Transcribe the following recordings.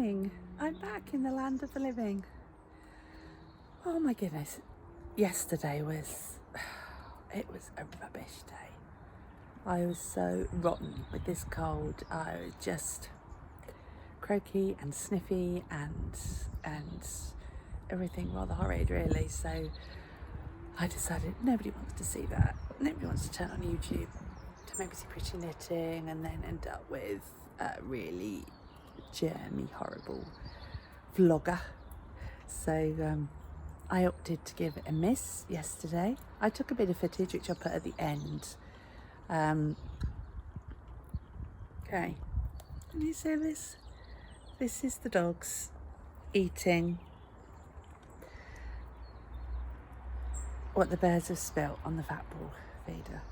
morning. I'm back in the land of the living. Oh my goodness. Yesterday was it was a rubbish day. I was so rotten with this cold. I was just croaky and sniffy and everything rather horrid really. So I decided nobody wants to see that. Nobody wants to turn on YouTube to maybe see pretty knitting and then end up with a really germy, horrible vlogger. So I opted to give it a miss yesterday. I took a bit of footage which I'll put at the end. Okay, can you see this? This is the dogs eating what the bears have spilt on the fat ball feeder.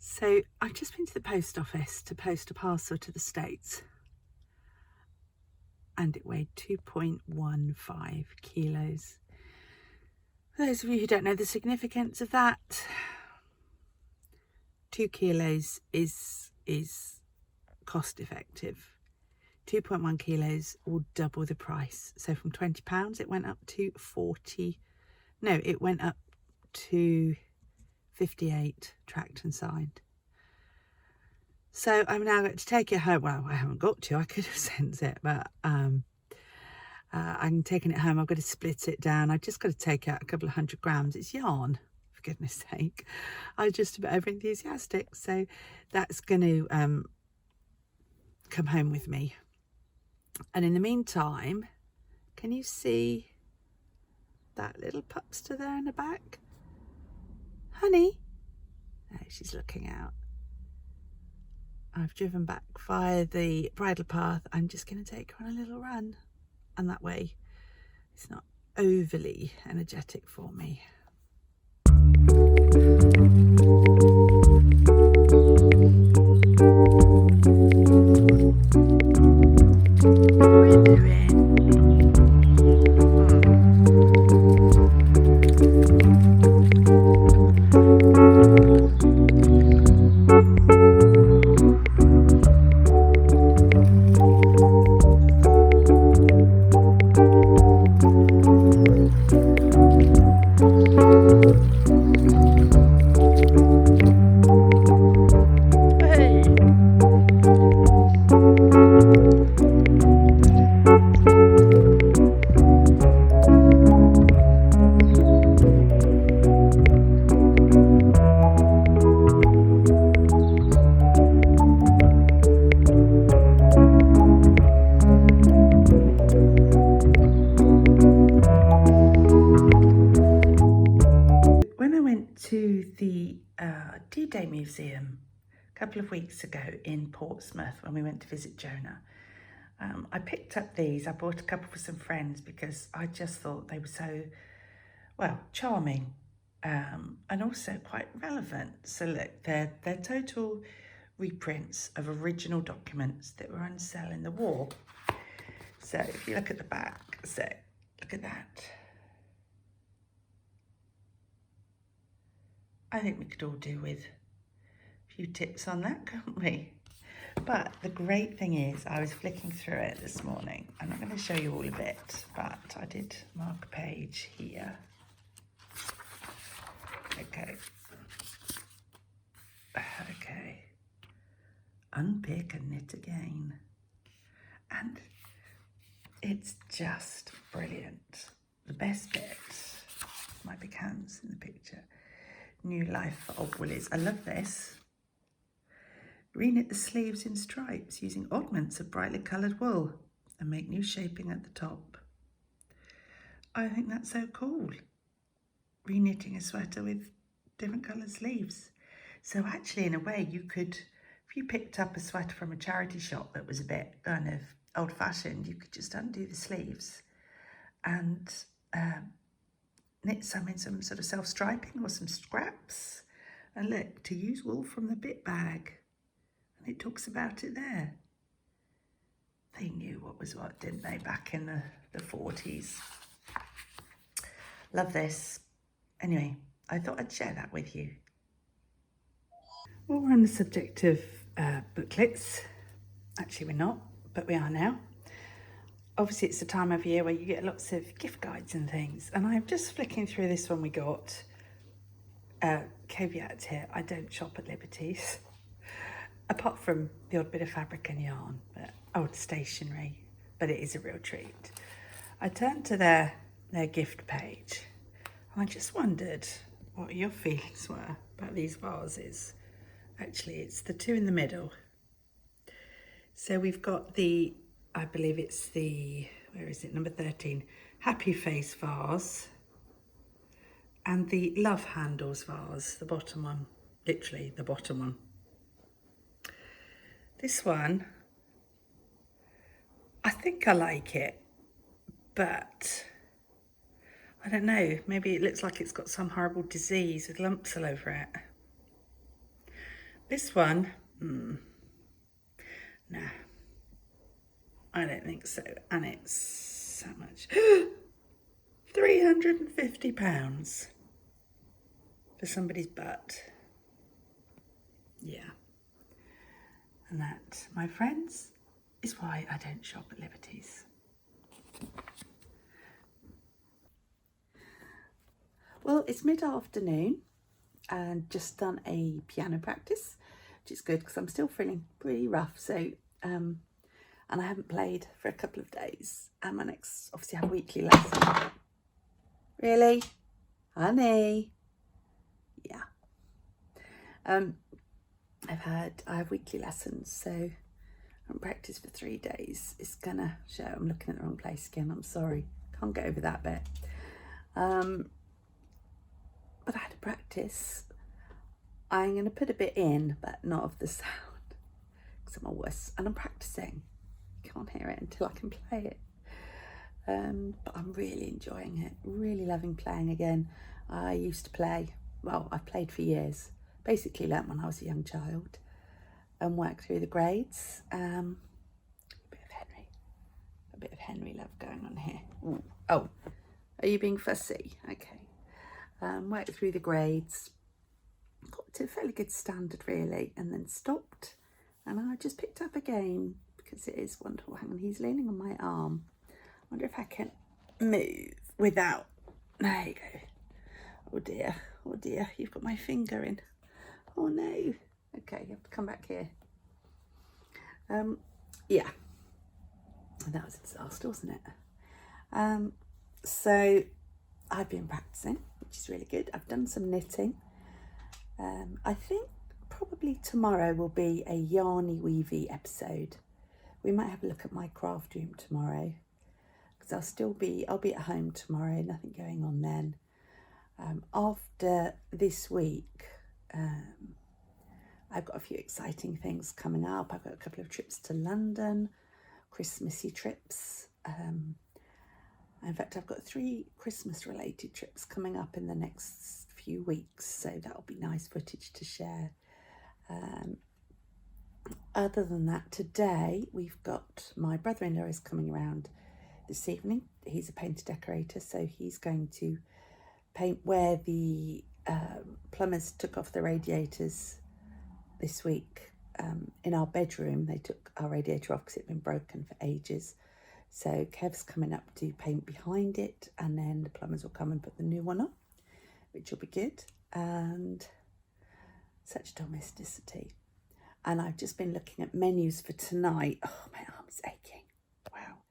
So I've just been to the post office to post a parcel to the States and it weighed 2.15 kilos. For those of you who don't know the significance of that, 2 kilos is cost effective. 2.1 kilos will double the price. So from £20 it went up to 40. No, it went up to 58 tracked and signed. So I'm now going to take it home. Well, I haven't got to. I could have sent it, but I'm taking it home. I've got to split it down. I've just got to take out a couple of 100 grams. It's yarn, for goodness sake. I was just a bit over enthusiastic. So that's going to come home with me. And in the meantime, can you see that little pupster there in the back? Honey? Oh, she's looking out. I've driven back via the bridle path. I'm just going to take her on a little run. And that way it's not overly energetic for me. What are you doing? D-Day Museum a couple of weeks ago in Portsmouth when we went to visit Jonah. I picked up these. I bought a couple for some friends because I just thought they were so well, charming, and also quite relevant. So look, they're total reprints of original documents that were on sale in the war. So if you look at the back, so look at that. I think we could all do with a few tips on that, couldn't we? But the great thing is, I was flicking through it this morning. I'm not going to show you all of it, but I did mark a page here. Okay. Okay. Unpick and knit again. And it's just brilliant. The best bit, my big hands in the picture. New life for old woolies. I love this. Reknit the sleeves in stripes using oddments of brightly coloured wool and make new shaping at the top. I think that's so cool. Reknitting a sweater with different coloured sleeves. So actually, in a way, you could, if you picked up a sweater from a charity shop that was a bit kind of old-fashioned, you could just undo the sleeves and knit some in some sort of self-striping or some scraps. And look, to use wool from the bit bag. And it talks about it there. They knew what was what, didn't they, back in the 40s. Love this. Anyway, I thought I'd share that with you. Well, we're on the subject of booklets. Actually, we're not, but we are now. Obviously, it's the time of year where you get lots of gift guides and things. And I'm just flicking through this one we got. Caveat here, I don't shop at Liberties. Apart from the odd bit of fabric and yarn, but old stationery, but it is a real treat. I turned to their gift page and I just wondered what your feelings were about these vases. Actually, it's the two in the middle. So we've got the, I believe it's the, where is it, number 13, Happy Face vase, and the Love Handles vase, the bottom one, literally the bottom one. This one, I think I like it, but I don't know, maybe it looks like it's got some horrible disease with lumps all over it. This one, no, I don't think so. And it's how much? £350 for somebody's butt. Yeah. And that, my friends, is why I don't shop at Liberties. Well, it's mid-afternoon and just done a piano practice, which is good because I'm still feeling pretty rough. So, and I haven't played for a couple of days. And my next, obviously, I have weekly lesson. Really? Honey? Yeah. I have weekly lessons, so I haven't practiced for 3 days. It's gonna show. I'm looking at the wrong place again. I'm sorry. Can't get over that bit. But I had to practice. I'm going to put a bit in, but not of the sound, because I'm a wuss, and I'm practicing. You can't hear it until I can play it. But I'm really enjoying it, really loving playing again. I used to play, well, I've played for years, basically learnt when I was a young child, and worked through the grades. A bit of Henry love going on here. Ooh. Oh, are you being fussy? Okay. Worked through the grades, got to a fairly good standard really, and then stopped, and I just picked up again because it is wonderful. Hang on, he's leaning on my arm. I wonder if I can move without, there you go. Oh dear, you've got my finger in. Oh no. Okay, you have to come back here. Yeah, that was a disaster, wasn't it? So I've been practicing, which is really good. I've done some knitting. I think probably tomorrow will be a yarny weavy episode. We might have a look at my craft room tomorrow, because I'll be at home tomorrow, nothing going on then. After this week, I've got a few exciting things coming up. I've got a couple of trips to London, Christmassy trips. In fact, I've got 3 Christmas related trips coming up in the next few weeks, so that'll be nice footage to share. Other than that, today we've got my brother-in-law is coming around this evening. He's a painter decorator, so he's going to paint where the plumbers took off the radiators this week. In our bedroom, they took our radiator off because it'd been broken for ages. So Kev's coming up to paint behind it, and then the plumbers will come and put the new one on, which will be good. And such domesticity. And I've just been looking at menus for tonight. Oh, my arm's aching. Wow.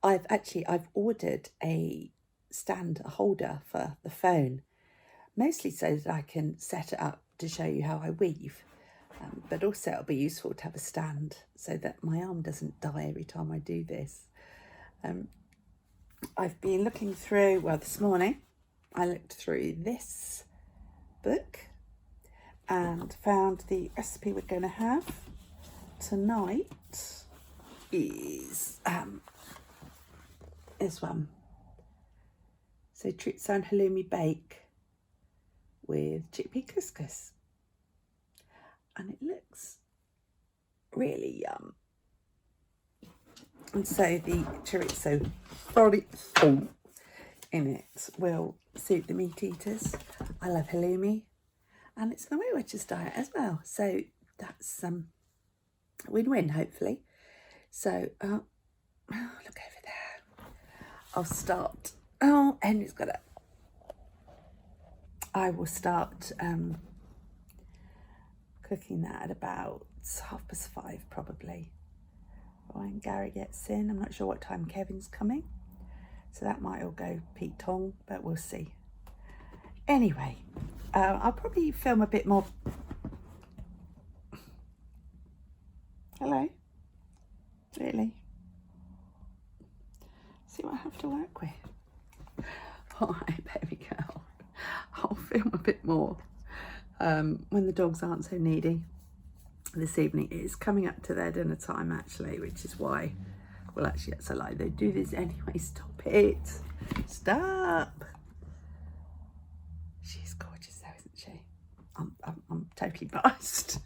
I've ordered a stand, a holder for the phone, mostly so that I can set it up to show you how I weave. But also it'll be useful to have a stand so that my arm doesn't die every time I do this. I've been looking through, well, this morning I looked through this book and found the recipe we're going to have tonight is this one. So Trutsan halloumi bake with chickpea couscous. And it looks really yum. And so the chorizo in it will suit the meat eaters. I love halloumi, and it's the Weight Watchers diet as well. So that's win-win, hopefully. So look over there. I'll start. Oh, Henry's got it. I will start cooking that at about 5:30 probably. When Gary gets in, I'm not sure what time Kevin's coming, so that might all go Pete Tong, but we'll see. Anyway, I'll probably film a bit more. Hello? Really? See what I have to work with. All right, baby girl. I'll film a bit more when the dogs aren't so needy. This evening it is coming up to their dinner time, actually, which is why, well, actually that's a lie, they do this anyway. Stop it, stop. She's gorgeous though, isn't she? I'm totally biased.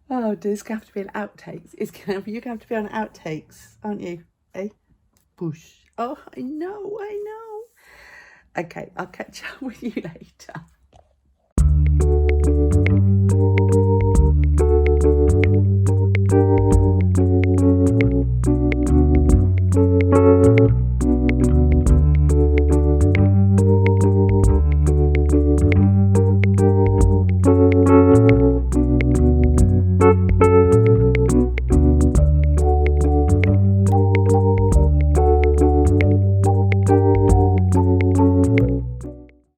Oh dear, it's gonna have to be an outtakes. You're gonna have to be on outtakes, aren't you? Eh? Push. Oh, I know. Okay, I'll catch up with you later.